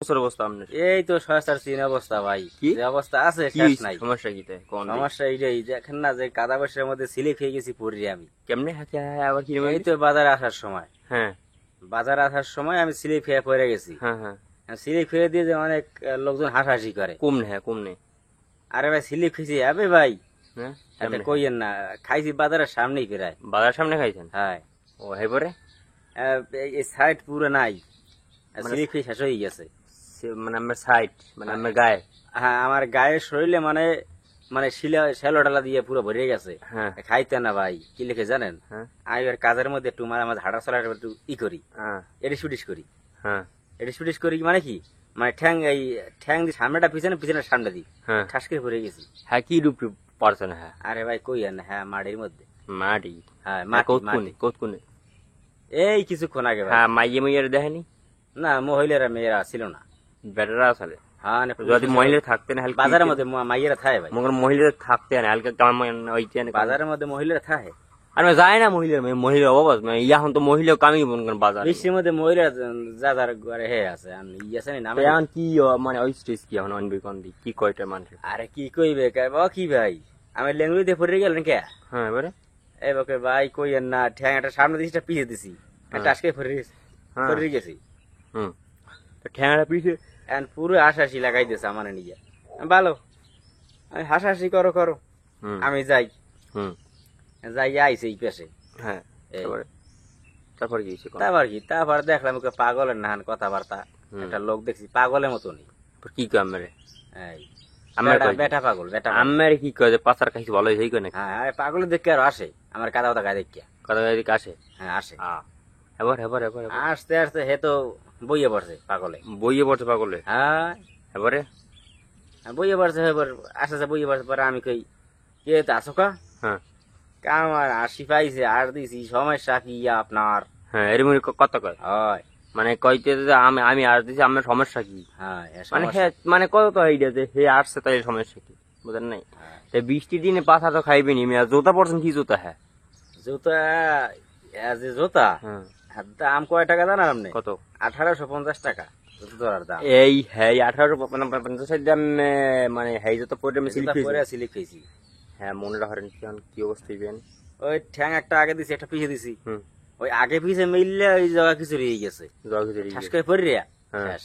বছর অবস্থা আপনার? এই তো সস্তার চিন অবস্থা ভাই, কি যে অবস্থা আছে কি শেষ হইছে? নাই। সমস্যা কি তাই কোন দিক? সমস্যা এইটাই, দেখেন না যে কাদা বর্ষার মধ্যে স্লিপ হয়ে গেছি পড়ি আমি। কেমনে হাতে আবার কি এই তো বাজারে আসার সময়, হ্যাঁ বাজারে আসার সময় আমি স্লিপ হয়ে পড়ে গেছি। হ্যাঁ হ্যাঁ স্লিপ হয়ে দিয়ে যে অনেক লোকজন হাসাহাসি করে। কমনে হ্যাঁ কমনে আরে ভাই স্লিপ খেয়েছি আবে ভাই, হ্যাঁ এটা কেমনে? কইয়েন না, খাইছি বাজারের সামনেই প্রায়। বাজার সামনে খাইছেন? হ্যাঁ, ও হ্যাঁ পরে এই সাইড পুরো নাই, মানে স্লিপ খেয়ে শেষ হয়ে গেছে। মানে আমার সাইড মানে আমার গায়ে হ্যাঁ, আমার গায়ের শরীরে মানে মানে শ্যালো ডালা দিয়ে পুরো ভরে গেছে। হ্যাঁ খাইতে না ভাই, কি লিখে জানেন? হ্যাঁ আমি এবার কাজের মধ্যে একটু মাঝে মাঝে হাঁটা চলার একটু করি, হ্যাঁ এডিস পিডিস করি। হ্যাঁ এডিস পিডিস করি মানে কি, মানে ঠ্যাং দিয়ে সামনেটা পিছনে, পিছনে সামনে দিই, হ্যাঁ ঠাস করে পড়ে গেছি। হ্যাঁ কি রূপ পারছেন? হ্যাঁ আরে ভাই কই আর না, হ্যাঁ মাটির মধ্যে। মাটি হ্যাঁ মাটি মাটি কোনে মাটি। কোনে? এই কিছুক্ষণ আগে ভাই। হ্যাঁ মাইয়ে মাইয়ের দেখেনি? না, মহিলারা মেয়েরা ছিল না। বেটারা আসলে হ্যাঁ না, যদি মহিলা থাকতেন হালকা বাজারের মধ্যে মাইয়েরা থাকে ভাই, মগর মহিলা থাকতেন হালকা কেমন ওইখানে বাজারের মধ্যে মহিলারা থাকে। আর যায় না মহিলার মহিলা অবাস এখন তো মহিলা কামি মন করেন বাজার বৃষ্টির মধ্যে মহিলা যাদার ঘরে হে আছে, ই আছে না নামে। এখন কি মানে ওই স্টেজ কি এখন অনবি কোন দিক কি কয়টা মানুষ? আরে কি কইবে কি ভাই, আমি ল্যাঙ্গুয়েজ দিয়ে পড়ে গেলেন কে? হ্যাঁ এবারে এই বকে ভাই কইয়েন না, ঠ্যাং একটা সামনে দিছি, পিছিয়ে দিছি, টাসকে হ্যাঁ পড়ে গেছি। হুম ঠ্যাংরা পিছে এখন পুরো হাসাহাসি লাগাই দিয়েছে আমার নিজে। ভালো, আমি হাসাহাসি করো করো, হুম আমি যাই হুম যাই আইছে এই পেশে। হ্যাঁ এই। তারপরে তারপর কি হয়েছে? তারপর কি, তারপর দেখলাম ওকে পাগলের নাহান কথাবার্তা, একটা লোক দেখছি পাগলের মতনই। কি কয় আমারে? এই আমার বেটা পাগল, বেটা পাগল। আমার কি কয় যে পাচার খাইছি ভালো হয়েছে কয় নাকি? হ্যাঁ, আরে পাগলের দেখে আর আসে, আমার কাদা কথা গায়ে দেখিয়া। কথা এদিকে আসে? হ্যাঁ আসে। এবার এবার এবার আসতে আসতে হে তো বইয়ে পড়ছে পাগলে। বইয়ে পড়ছে পাগলে? হ্যাঁ, এবারে বইয়ে পড়ছে, এবার আসতে বইয়ে পড়ছে, পরে আমি কই কে তো আসো কা? হ্যাঁ আমার আসি পাইছে, আর দিছি সমস্যা কি আপনার? হ্যাঁ এর মনে কথা কয় হয়। মানে কইতে যে আমি আমি আর দিছি আমার সমস্যা কি? হ্যাঁ, মানে হে মানে কত তো এইটা যে হে আসছে তাই সমস্যা কি বুঝেন নাই? এই বৃষ্টির দিনে পাতা তো খাইবেনি, জুতা পড়ছেন কি জুতা? হ্যাঁ জুতা, যে জুতা, হ্যাঁ দাম কয় টাকা জানার আপনি? কত? 1850 টাকা জুতার দাম। এই হ্যাঁ 1850 দাম মানে হ্যাঁ জুতা পরে আমি জুতা পরে সিলিপ স্লিপ খেয়েছি। হ্যাঁ মনে রাখেন কি অবস্থা হইবেন? ওই ঠ্যাং একটা আগে দিছি, একটা পিছিয়ে দিছি, হুম ওই আগে পিছিয়ে মিললে ওই জায়গা কিছু রয়ে গেছে, জগ ধরে ঠাস করে পড়ি রে। হ্যাঁ শেষ।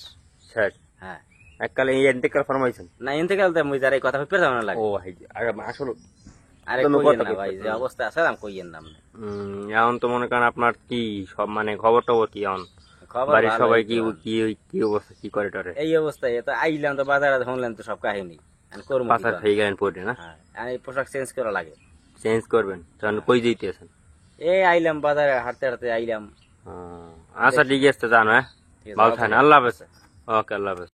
শেষ হ্যাঁ, এককালে এই এন্টিকাল ফরমাইছেন? না এনতে গেলে মুই যার এই কথা পেতে না লাগে। ও হাই আরে আসলে আরে তুমি কইয়েন কথা না ভাই, কইতে যে পারো। অবস্থা আছে আমি কইয়েন না আপনি। এখন তো মনে করেন আপনার কি সব মানে খবর টবর কি এখন? খবর বাড়ির ভালো, সবাই এই কি তো। কি কি অবস্থা কি করে টরে? এই অবস্থায় তো আইলাম তো বাজারে, শুনলেন তো সব কাহিনী। এখন করবো কি পাশার কর? হয়ে গেলেন পরে না? হ্যাঁ, আমি পোশাক চেঞ্জ করা লাগে। চেঞ্জ করবেন তাহলে কই যেতেছেন? এই আইলাম বাজারে, হাঁটতে হাঁটতে আইলাম। আচ্ছা ঠিক আছে জানো হ্যাঁ ঠিক আছে, ভালো ভালো থাকেন, থাকেন। আল্লাহ হাফেজ। ওকে আল্লাহ হাফেজ।